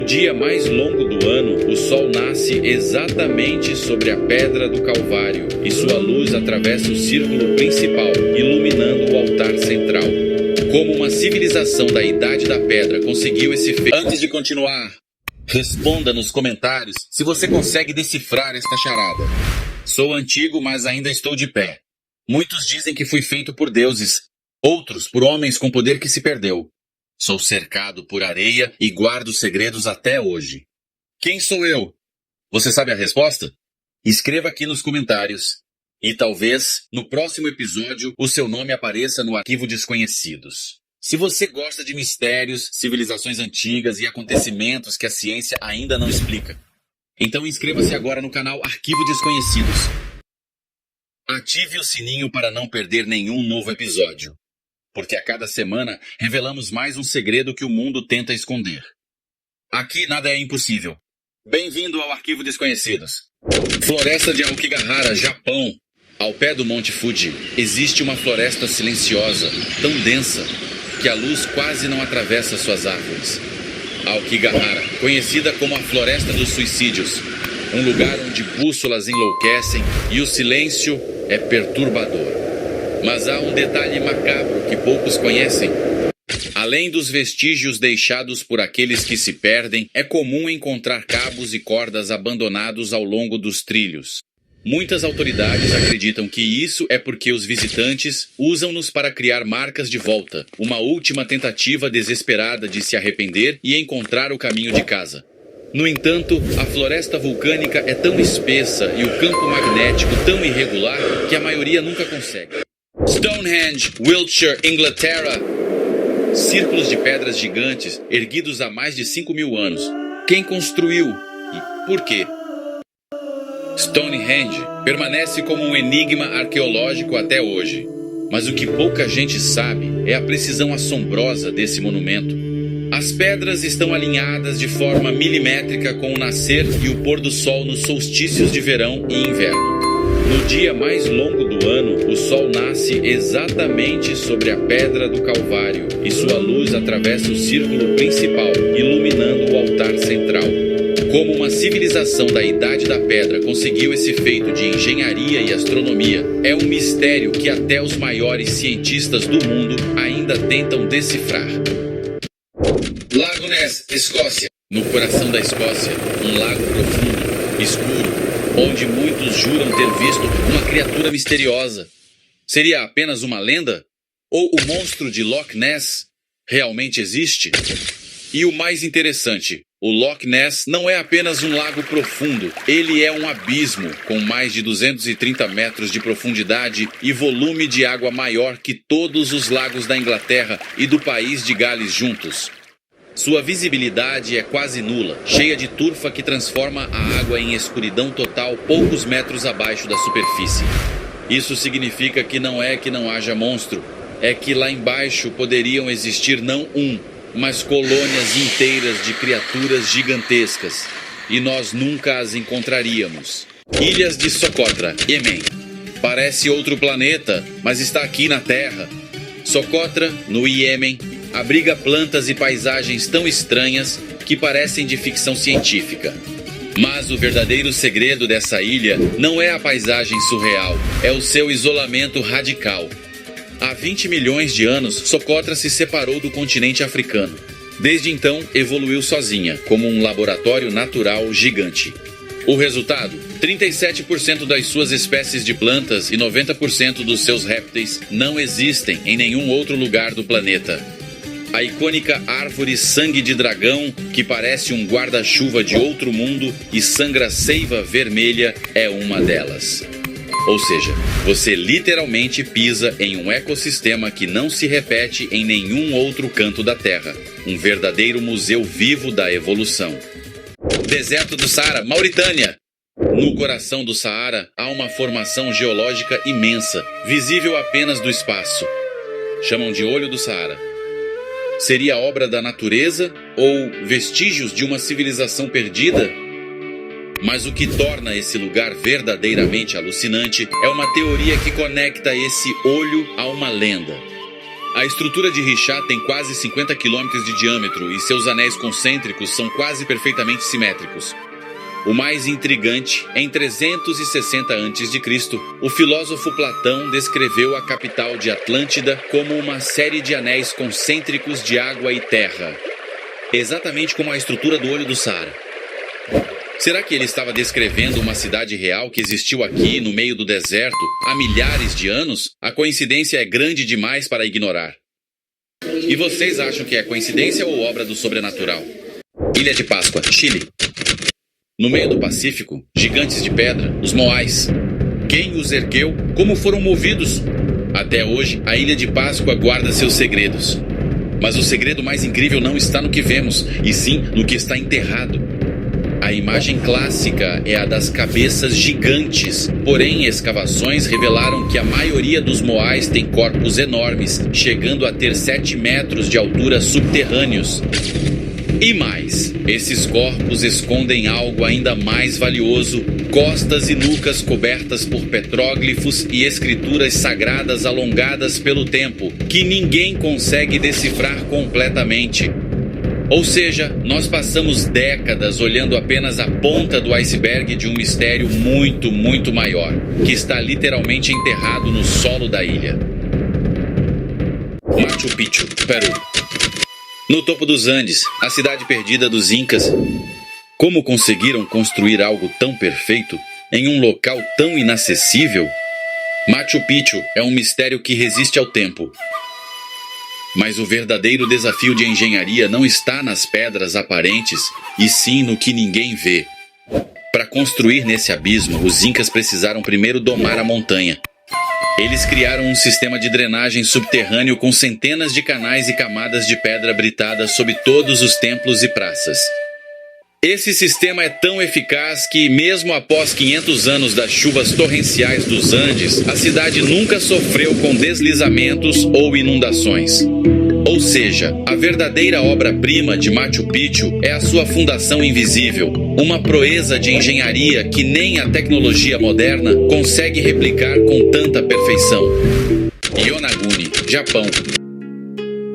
No dia mais longo do ano, o sol nasce exatamente sobre a pedra do Calvário e sua luz atravessa o círculo principal, iluminando o altar central. Como uma civilização da Idade da Pedra conseguiu esse feito? Antes de continuar, responda nos comentários se você consegue decifrar esta charada. Sou antigo, mas ainda estou de pé. Muitos dizem que fui feito por deuses, outros por homens com poder que se perdeu. Sou cercado por areia e guardo segredos até hoje. Quem sou eu? Você sabe a resposta? Escreva aqui nos comentários. E talvez, no próximo episódio, o seu nome apareça no Arquivo Desconhecidos. Se você gosta de mistérios, civilizações antigas e acontecimentos que a ciência ainda não explica, então inscreva-se agora no canal Arquivo Desconhecidos. Ative o sininho para não perder nenhum novo episódio, porque a cada semana revelamos mais um segredo que o mundo tenta esconder. Aqui nada é impossível. Bem-vindo ao Arquivo Desconhecidos. Floresta de Aokigahara, Japão. Ao pé do Monte Fuji, existe uma floresta silenciosa, tão densa, que a luz quase não atravessa suas árvores. Aokigahara, conhecida como a Floresta dos Suicídios, um lugar onde bússolas enlouquecem e o silêncio é perturbador. Mas há um detalhe macabro que poucos conhecem. Além dos vestígios deixados por aqueles que se perdem, é comum encontrar cabos e cordas abandonados ao longo dos trilhos. Muitas autoridades acreditam que isso é porque os visitantes usam-nos para criar marcas de volta, uma última tentativa desesperada de se arrepender e encontrar o caminho de casa. No entanto, a floresta vulcânica é tão espessa e o campo magnético tão irregular que a maioria nunca consegue. Stonehenge, Wiltshire, Inglaterra. Círculos de pedras gigantes erguidos há mais de 5.000 anos. Quem construiu e por quê? Stonehenge permanece como um enigma arqueológico até hoje. Mas o que pouca gente sabe é a precisão assombrosa desse monumento. As pedras estão alinhadas de forma milimétrica com o nascer e o pôr do sol nos solstícios de verão e inverno. No dia mais longo do ano, o sol nasce exatamente sobre a pedra do Calvário e sua luz atravessa o círculo principal, iluminando o altar central. Como uma civilização da Idade da Pedra conseguiu esse feito de engenharia e astronomia, é um mistério que até os maiores cientistas do mundo ainda tentam decifrar. Lago Ness, Escócia. No coração da Escócia, um lago profundo, escuro, onde muitos juram ter visto uma criatura misteriosa. Seria apenas uma lenda? Ou o monstro de Loch Ness realmente existe? E o mais interessante, o Loch Ness não é apenas um lago profundo, ele é um abismo com mais de 230 metros de profundidade e volume de água maior que todos os lagos da Inglaterra e do país de Gales juntos. Sua visibilidade é quase nula, cheia de turfa que transforma a água em escuridão total poucos metros abaixo da superfície. Isso significa que não é que não haja monstro, é que lá embaixo poderiam existir não um, mas colônias inteiras de criaturas gigantescas, e nós nunca as encontraríamos. Ilhas de Socotra, Iêmen. Parece outro planeta, mas está aqui na Terra. Socotra, no Iêmen, abriga plantas e paisagens tão estranhas que parecem de ficção científica. Mas o verdadeiro segredo dessa ilha não é a paisagem surreal, é o seu isolamento radical. Há 20 milhões de anos, Socotra se separou do continente africano. Desde então, evoluiu sozinha, como um laboratório natural gigante. O resultado? 37% das suas espécies de plantas e 90% dos seus répteis não existem em nenhum outro lugar do planeta. A icônica árvore sangue de dragão, que parece um guarda-chuva de outro mundo e sangra seiva vermelha, é uma delas. Ou seja, você literalmente pisa em um ecossistema que não se repete em nenhum outro canto da Terra. Um verdadeiro museu vivo da evolução. Deserto do Saara, Mauritânia. No coração do Saara há uma formação geológica imensa, visível apenas do espaço. Chamam de Olho do Saara. Seria obra da natureza ou vestígios de uma civilização perdida? Mas o que torna esse lugar verdadeiramente alucinante é uma teoria que conecta esse olho a uma lenda. A estrutura de Richat tem quase 50 quilômetros de diâmetro e seus anéis concêntricos são quase perfeitamente simétricos. O mais intrigante, em 360 a.C., o filósofo Platão descreveu a capital de Atlântida como uma série de anéis concêntricos de água e terra, exatamente como a estrutura do olho do Saara. Será que ele estava descrevendo uma cidade real que existiu aqui, no meio do deserto, há milhares de anos? A coincidência é grande demais para ignorar. E vocês acham que é coincidência ou obra do sobrenatural? Ilha de Páscoa, Chile. No meio do Pacífico, gigantes de pedra, os Moais. Quem os ergueu? Como foram movidos? Até hoje, a Ilha de Páscoa guarda seus segredos. Mas o segredo mais incrível não está no que vemos, e sim no que está enterrado. A imagem clássica é a das cabeças gigantes, porém escavações revelaram que a maioria dos Moais tem corpos enormes, chegando a ter 7 metros de altura subterrâneos. E mais, esses corpos escondem algo ainda mais valioso: costas e nucas cobertas por petróglifos e escrituras sagradas alongadas pelo tempo, que ninguém consegue decifrar completamente. Ou seja, nós passamos décadas olhando apenas a ponta do iceberg de um mistério muito, muito maior, que está literalmente enterrado no solo da ilha. Machu Picchu, Peru. No topo dos Andes, a cidade perdida dos Incas. Como conseguiram construir algo tão perfeito em um local tão inacessível? Machu Picchu é um mistério que resiste ao tempo. Mas o verdadeiro desafio de engenharia não está nas pedras aparentes, e sim no que ninguém vê. Para construir nesse abismo, os Incas precisaram primeiro domar a montanha. Eles criaram um sistema de drenagem subterrâneo com centenas de canais e camadas de pedra britada sob todos os templos e praças. Esse sistema é tão eficaz que, mesmo após 500 anos das chuvas torrenciais dos Andes, a cidade nunca sofreu com deslizamentos ou inundações. Ou seja, a verdadeira obra-prima de Machu Picchu é a sua fundação invisível, uma proeza de engenharia que nem a tecnologia moderna consegue replicar com tanta perfeição. Yonaguni, Japão.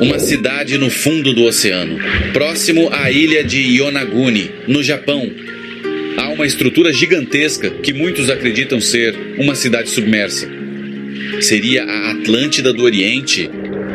Uma cidade no fundo do oceano, próximo à ilha de Yonaguni, no Japão. Há uma estrutura gigantesca que muitos acreditam ser uma cidade submersa. Seria a Atlântida do Oriente?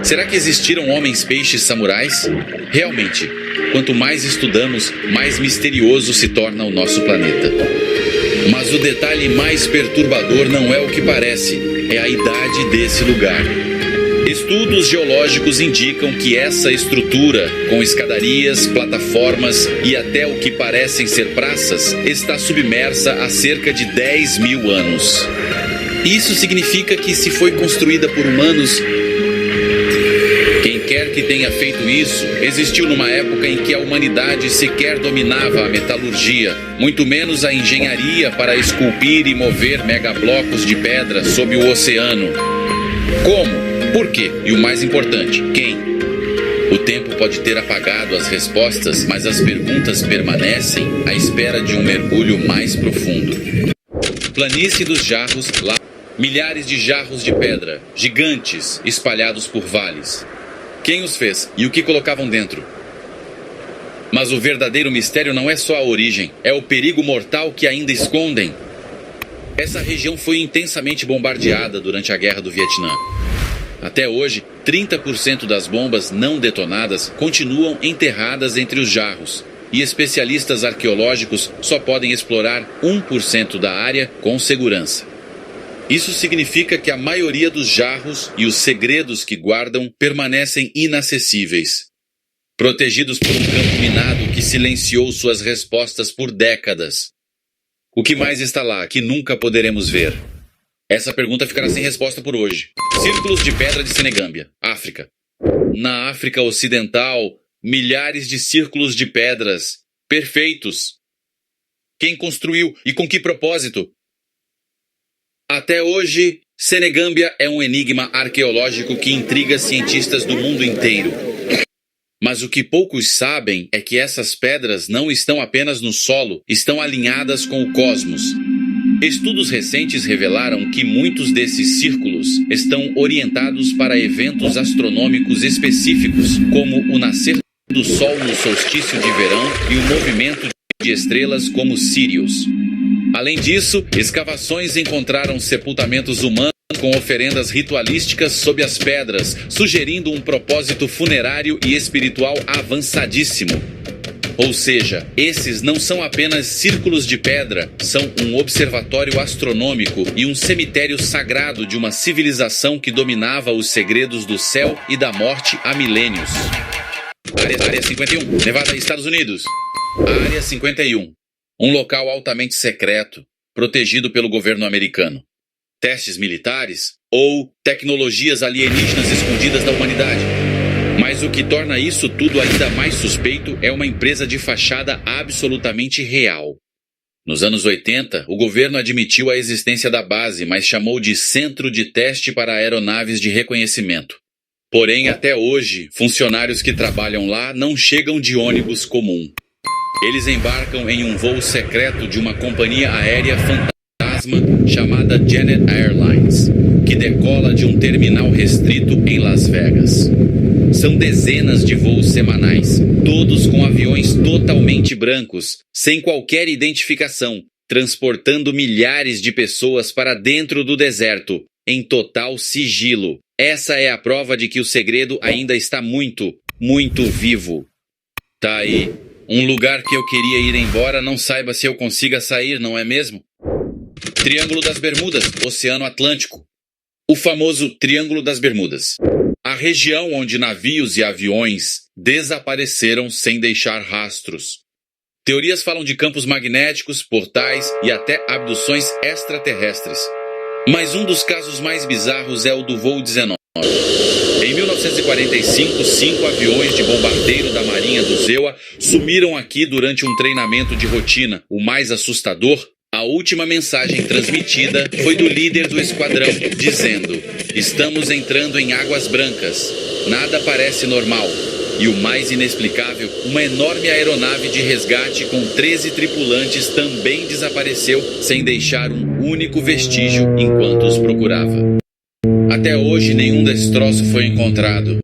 Será que existiram homens-peixes samurais? Realmente, quanto mais estudamos, mais misterioso se torna o nosso planeta. Mas o detalhe mais perturbador não é o que parece, é a idade desse lugar. Estudos geológicos indicam que essa estrutura, com escadarias, plataformas e até o que parecem ser praças, está submersa há cerca de 10 mil anos. Isso significa que, se foi construída por humanos, quem quer que tenha feito isso existiu numa época em que a humanidade sequer dominava a metalurgia, muito menos a engenharia para esculpir e mover megablocos de pedra sob o oceano. Como? Por quê? E o mais importante, quem? O tempo pode ter apagado as respostas, mas as perguntas permanecem à espera de um mergulho mais profundo. Planície dos Jarros, lá. Milhares de jarros de pedra, gigantes, espalhados por vales. Quem os fez e o que colocavam dentro? Mas o verdadeiro mistério não é só a origem, é o perigo mortal que ainda escondem. Essa região foi intensamente bombardeada durante a Guerra do Vietnã. Até hoje, 30% das bombas não detonadas continuam enterradas entre os jarros, e especialistas arqueológicos só podem explorar 1% da área com segurança. Isso significa que a maioria dos jarros e os segredos que guardam permanecem inacessíveis, protegidos por um campo minado que silenciou suas respostas por décadas. O que mais está lá que nunca poderemos ver? Essa pergunta ficará sem resposta por hoje. Círculos de pedra de Senegâmbia, África. Na África Ocidental, milhares de círculos de pedras, perfeitos. Quem construiu e com que propósito? Até hoje, Senegâmbia é um enigma arqueológico que intriga cientistas do mundo inteiro. Mas o que poucos sabem é que essas pedras não estão apenas no solo, estão alinhadas com o cosmos. Estudos recentes revelaram que muitos desses círculos estão orientados para eventos astronômicos específicos, como o nascer do Sol no solstício de verão e o movimento de estrelas como Sirius. Além disso, escavações encontraram sepultamentos humanos com oferendas ritualísticas sob as pedras, sugerindo um propósito funerário e espiritual avançadíssimo. Ou seja, esses não são apenas círculos de pedra, são um observatório astronômico e um cemitério sagrado de uma civilização que dominava os segredos do céu e da morte há milênios. Área 51, Nevada, Estados Unidos. Área 51, um local altamente secreto, protegido pelo governo americano. Testes militares ou tecnologias alienígenas escondidas da humanidade. Mas o que torna isso tudo ainda mais suspeito é uma empresa de fachada absolutamente real. Nos anos 80, o governo admitiu a existência da base, mas chamou de Centro de Teste para Aeronaves de Reconhecimento. Porém, até hoje, funcionários que trabalham lá não chegam de ônibus comum. Eles embarcam em um voo secreto de uma companhia aérea fantasma chamada Janet Airlines, que decola de um terminal restrito em Las Vegas. São dezenas de voos semanais, todos com aviões totalmente brancos, sem qualquer identificação, transportando milhares de pessoas para dentro do deserto, em total sigilo. Essa é a prova de que o segredo ainda está muito, muito vivo. Tá aí. Um lugar que eu queria ir embora, não saiba se eu consiga sair, não é mesmo? Triângulo das Bermudas, Oceano Atlântico. O famoso Triângulo das Bermudas. A região onde navios e aviões desapareceram sem deixar rastros. Teorias falam de campos magnéticos, portais e até abduções extraterrestres. Mas um dos casos mais bizarros é o do voo 19. Em 1945, 5 aviões de bombardeiro da Marinha do ZEUA sumiram aqui durante um treinamento de rotina. O mais assustador, a última mensagem transmitida foi do líder do esquadrão, dizendo: "Estamos entrando em águas brancas. Nada parece normal." E o mais inexplicável, uma enorme aeronave de resgate com 13 tripulantes também desapareceu sem deixar um único vestígio enquanto os procurava. Até hoje, nenhum destroço foi encontrado.